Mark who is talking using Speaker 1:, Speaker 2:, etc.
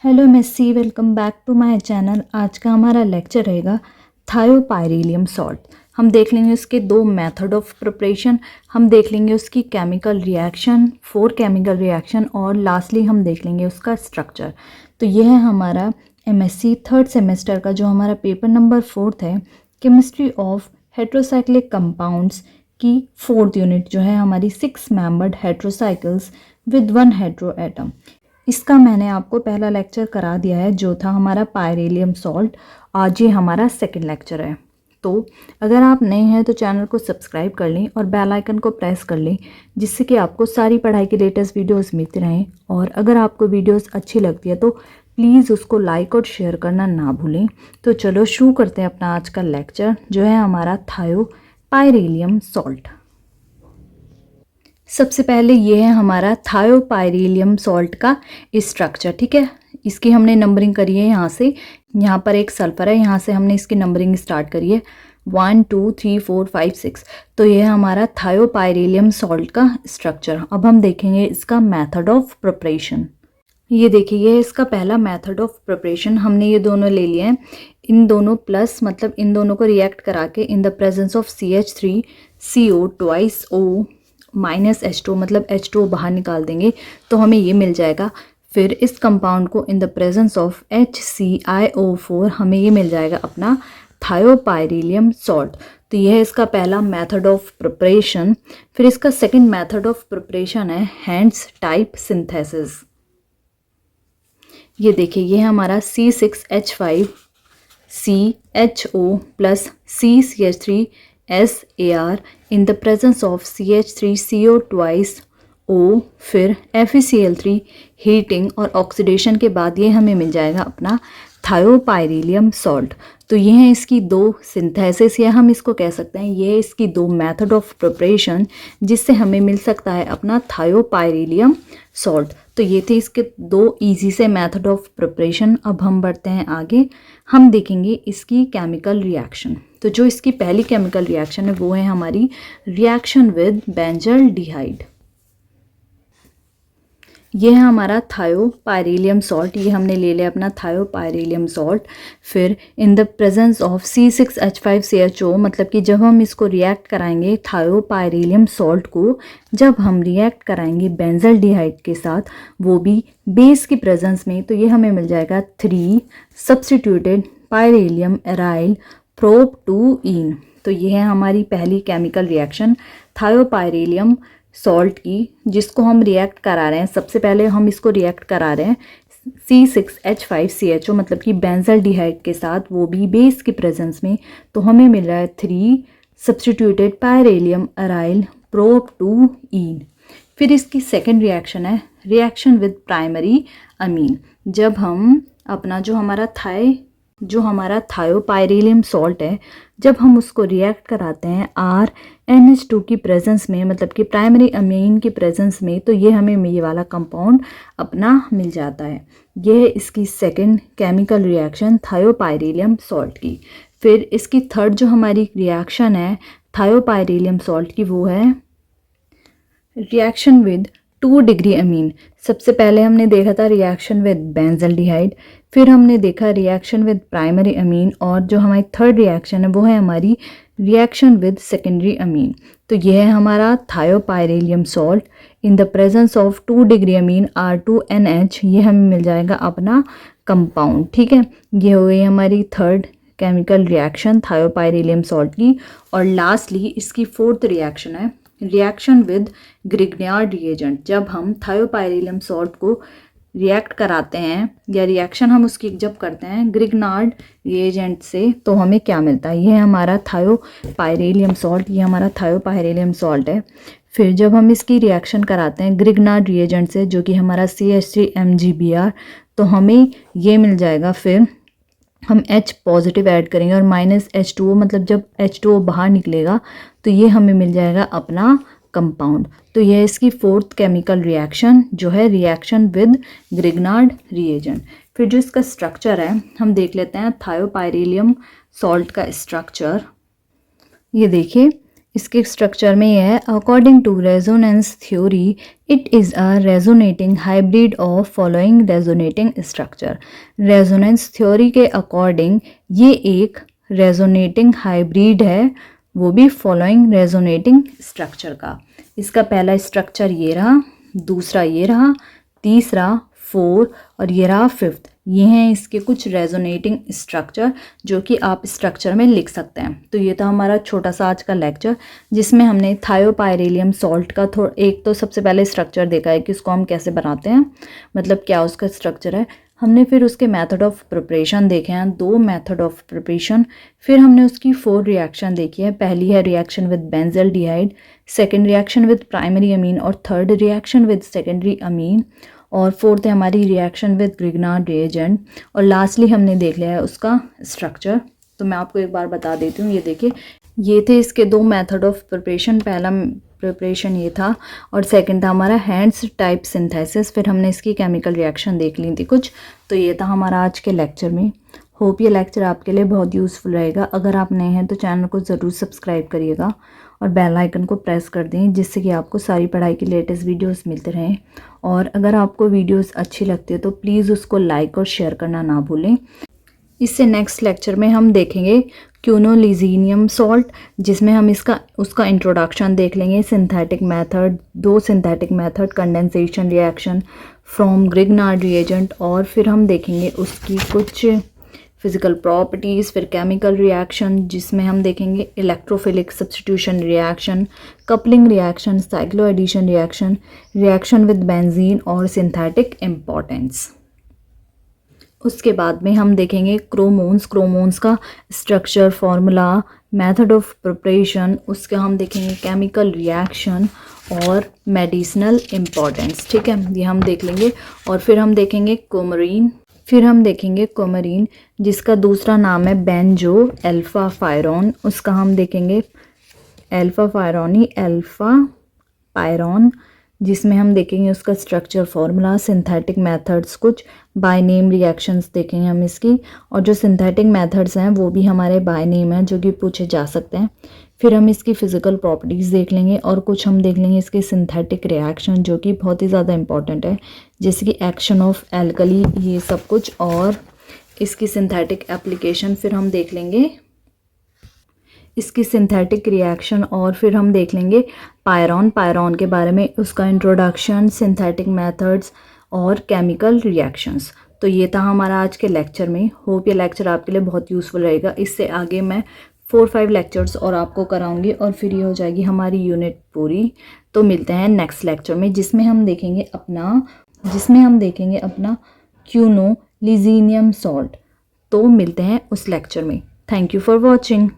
Speaker 1: Hello Messi, welcome back to my channel. आज का हमारा लेक्चर रहेगा थायोपाइरिलियम सॉल्ट। हम देख लेंगे उसके दो मेथड ऑफ प्रिपरेशन, हम देख लेंगे उसकी केमिकल रिएक्शन, 4 केमिकल रिएक्शन और लास्टली हम देख लेंगे उसका स्ट्रक्चर। तो यह है हमारा एमएससी थर्ड सेमेस्टर का जो हमारा पेपर नंबर 4 है, केमिस्ट्री ऑफ हेट्रोसाइक्लिक कंपाउंड्स की 4th यूनिट जो है हमारी 6 मेंबर्ड हेट्रोसाइकल्स विद 1 हेट्रो एटम। इसका मैंने आपको पहला लेक्चर करा दिया है जो था हमारा पायरेलियम सॉल्ट। आज ये हमारा सेकंड लेक्चर है। तो अगर आप नए हैं तो चैनल को सब्सक्राइब कर लें और बेल आइकन को प्रेस कर लें, जिससे कि आपको सारी पढ़ाई की लेटेस्ट वीडियोस मिलती रहें। और अगर आपको वीडियोस अच्छी लगती है तो प्लीज़ उसको लाइक और शेयर करना ना भूलें। तो चलो शुरू करते हैं अपना आज का लेक्चर जो है हमारा थायोपाइरिलियम सॉल्ट। सबसे पहले ये है हमारा थायोपाइरिलियम सॉल्ट का स्ट्रक्चर। ठीक है, इसकी हमने नंबरिंग करी है। यहाँ पर एक सल्फर है, यहाँ से हमने इसकी नंबरिंग स्टार्ट करी है 1 2 3 4 5 6। तो ये है हमारा थायोपाइरिलियम सॉल्ट का स्ट्रक्चर। अब हम देखेंगे इसका मेथड ऑफ प्रिपरेशन। ये देखिए, ये इसका पहला मेथड ऑफ प्रिपरेशन। हमने ये दोनों ले लिए हैं, इन दोनों प्लस मतलब इन दोनों को रिएक्ट करा के इन the presence of CH3CO twice O minus H2 मतलब H2 बाहर निकाल देंगे तो हमें ये मिल जाएगा। फिर इस कंपाउंड को इन द प्रेजेंस ऑफ HClO4 हमें ये मिल जाएगा अपना थायोपाइरिलियम सॉल्ट। तो यह है इसका पहला मेथड ऑफ प्रिपरेशन। फिर इसका सेकंड मेथड ऑफ प्रिपरेशन है हैंड्स टाइप सिंथेसिस। ये देखिए, ये है हमारा C6H5CHO plus CCH3SAR in the presence of CH3CO twice O। फिर FeCl3 हीटिंग और ऑक्सीडेशन के बाद ये हमें मिल जाएगा अपना थायोपाइरिलियम सॉल्ट। तो ये हैं इसकी दो सिंथेसिस, या हम इसको कह सकते हैं ये इसकी दो मेथड ऑफ प्रिपरेशन जिससे हमें मिल सकता है अपना थायोपाइरिलियम सॉल्ट। तो ये थे इसके दो इजी से मेथड ऑफ प्रिपरेशन। अब हम बढ़ते हैं आगे, हम देखेंगे इसकी केमिकल रिएक्शन। तो जो इसकी पहली केमिकल रिएक्शन है वो है हमारी रिएक्शन विद बेंजल्डिहाइड। ये है हमारा थायोपाइरिलियम सॉल्ट। ये हमने ले लिया अपना थायोपाइरिलियम सॉल्ट। फिर इन द प्रेजेंस ऑफ C6H5CHO मतलब कि जब हम इसको रिएक्ट कराएंगे थायोपाइरिलियम सॉल्ट को, जब हम रिएक्ट कराएंगे बेंजल्डिहाइड के साथ वो भी बेस की प्रेजेंस में, तो ये हमें मिल जाएगा 3 सब्स्टिट्यूटेड पाइरिलियम एराइल प्रोप2ईन। तो ये है हमारी पहली केमिकल रिएक्शन थायोपाइरिलियम सॉल्ट की, जिसको हम रिएक्ट करा रहे हैं। सबसे पहले हम इसको रिएक्ट करा रहे हैं C6H5CHO मतलब कि बेंजल्डिहाइड के साथ, वो भी बेस की प्रेजेंस में। तो हमें मिल रहा है 3 सब्स्टिट्यूटेड पाइरिलियम एराइल प्रोप2ईन। फिर इसकी सेकेंड रिएक्शन है रिएक्शन विद प्राइमरी अमीन। जब हम अपना जो हमारा थायोपाइरिलियम सॉल्ट है, जब हम उसको रिएक्ट कराते हैं RNH2 की प्रेजेंस में मतलब कि प्राइमरी अमीन की प्रेजेंस में, तो ये हमें ये वाला कंपाउंड अपना मिल जाता है। ये है इसकी सेकंड केमिकल रिएक्शन थायोपाइरिलियम सॉल्ट की। फिर इसकी थर्ड जो हमारी रिएक्शन है थायोपाइरिलियम सॉल्ट की वो है रिएक्शन विद 2 डिग्री अमीन। सबसे पहले हमने देखा था रिएक्शन विद बेंजल्डिहाइड, फिर हमने देखा रिएक्शन विद प्राइमरी अमीन, और जो हमारी थर्ड रिएक्शन है वो है हमारी रिएक्शन विद सेकेंडरी अमीन। तो यह है हमारा thiopyrylium salt in the presence of 2 degree amine R2NH। ये हमें मिल जाएगा अपना कंपाउंड। ठीक है, ये हो गई हमारी थर्ड केमिकल रिएक्शन थायोपाइरिलियम सॉल्ट की। और लास्टली इसकी फोर्थ रिएक्शन है रिएक्शन विद ग्रिग्नार्ड रिएजेंट। जब हम थायोपाइरिलियम सॉल्ट को रिएक्ट कराते हैं या रिएक्शन हम उसकी जब करते हैं ग्रिग्नार्ड रिएजेंट से, तो हमें क्या मिलता है, ये हमारा थायोपाइरिलियम सॉल्ट। ये हमारा थायोपाइरिलियम सॉल्ट है। फिर जब हम इसकी रिएक्शन कराते हैं ग्रिग्नार्ड रिएजेंट से जो कि हमारा CH3MgBr, तो हमें ये मिल जाएगा। फिर हम H पॉजिटिव ऐड करेंगे और माइनस H2O मतलब जब H2O बाहर निकलेगा तो ये हमें मिल जाएगा अपना कंपाउंड। तो यह इसकी फोर्थ केमिकल रिएक्शन जो है रिएक्शन विद ग्रिग्नार्ड रिएजेंट। फिर जो इसका स्ट्रक्चर है हम देख लेते हैं थायोपाइरिलियम सॉल्ट का स्ट्रक्चर। ये देखिए, इसके स्ट्रक्चर में ये है, according to resonance theory it is a resonating hybrid of following resonating structure. Resonance theory के अकॉर्डिंग ये एक रेजोनेटिंग हाइब्रिड है, वो भी फॉलोइंग रेजोनेटिंग स्ट्रक्चर का। इसका पहला स्ट्रक्चर ये रहा, दूसरा ये रहा, तीसरा, फोर और ये रहा फिफ्थ। ये हैं इसके कुछ रेजोनेटिंग स्ट्रक्चर जो कि आप स्ट्रक्चर में लिख सकते हैं। तो ये था हमारा छोटा सा आज का लेक्चर जिसमें हमने थायोपाइरेलियम सॉल्ट का एक तो सबसे पहले स्ट्रक्चर देखा है कि उसको हम कैसे बनाते हैं, मतलब क्या उसका स्ट्रक्चर है। हमने फिर उसके मेथड ऑफ प्रिपरेशन देखे हैं, 2 मेथड ऑफ प्रिपरेशन। फिर हमने उसकी 4 रिएक्शन देखी है। पहली है reaction with benzaldehyde, second reaction with primary amine और third reaction with secondary amine और फोर्थ है हमारी रिएक्शन विद ग्रिग्नार्ड रिएजेंट और लास्टली हमने देख लिया है उसका स्ट्रक्चर। तो मैं आपको एक बार बता देती हूँ। ये देखिए, ये थे इसके 2 मेथड ऑफ प्रिपरेशन। पहला प्रिपरेशन ये था और सेकंड था हमारा हैंड्स टाइप सिंथेसिस। फिर हमने इसकी केमिकल रिएक्शन देख ली थी कुछ। तो ये था हमारा आज के लेक्चर में। होप ये लेक्चर आपके लिए बहुत यूज़फुल रहेगा। अगर आप नए हैं तो चैनल को ज़रूर सब्सक्राइब करिएगा और बेल आइकन को प्रेस कर दें जिससे कि आपको सारी पढ़ाई की लेटेस्ट वीडियोस मिलते रहें। और अगर आपको वीडियोस अच्छी लगती है तो प्लीज़ उसको लाइक और शेयर करना ना भूलें। इससे नेक्स्ट लेक्चर में हम देखेंगे क्यूनोलिजीनियम सॉल्ट, जिसमें हम उसका इंट्रोडक्शन देख लेंगे, synthetic method, 2 synthetic method, condensation reaction from Grignard reagent और फिर हम देखेंगे उसकी कुछ फिजिकल प्रॉपर्टीज़, फिर केमिकल रिएक्शन जिसमें हम देखेंगे electrophilic substitution reaction, coupling reaction, cyclo addition reaction, reaction with benzene और सिंथेटिक इम्पोर्टेंस। उसके बाद में हम देखेंगे क्रोमोन्स का structure, formula, method of preparation, उसका हम देखेंगे केमिकल रिएक्शन और मेडिसिनल इम्पोर्टेंस। ठीक है, ये हम देख लेंगे। और फिर हम देखेंगे कोमरीन, जिसका दूसरा नाम है बेंजो अल्फा फायरॉन। उसका हम देखेंगे अल्फा पायरॉन, जिसमें हम देखेंगे उसका स्ट्रक्चर, फॉर्मूला, सिंथेटिक मेथड्स, कुछ बाय नेम रिएक्शंस देखेंगे हम इसकी। और जो सिंथेटिक मेथड्स हैं वो भी हमारे बाय नेम हैं जो कि पूछे जा सकते हैं। फिर हम इसकी फ़िज़िकल प्रॉपर्टीज़ देख लेंगे और कुछ हम देख लेंगे इसके सिंथेटिक रिएक्शन जो कि बहुत ही ज़्यादा इंपॉर्टेंट है, जैसे कि एक्शन ऑफ एल्कली, ये सब कुछ, और इसकी सिंथेटिक एप्लीकेशन। फिर हम देख लेंगे इसकी सिंथेटिक रिएक्शन और फिर हम देख लेंगे पायरॉन के बारे में, उसका इंट्रोडक्शन, सिंथेटिक मेथड्स और केमिकल रिएक्शंस। तो ये था हमारा आज के लेक्चर में। होप ये लेक्चर आपके लिए बहुत यूज़फुल रहेगा। इससे आगे मैं 4-5 लेक्चर्स और आपको कराऊंगी और फिर ये हो जाएगी हमारी यूनिट पूरी। तो मिलते हैं नेक्स्ट लेक्चर में जिसमें हम देखेंगे अपना क्यूनोलिजीनियम सॉल्ट। तो मिलते हैं उस लेक्चर में। Thank you for watching.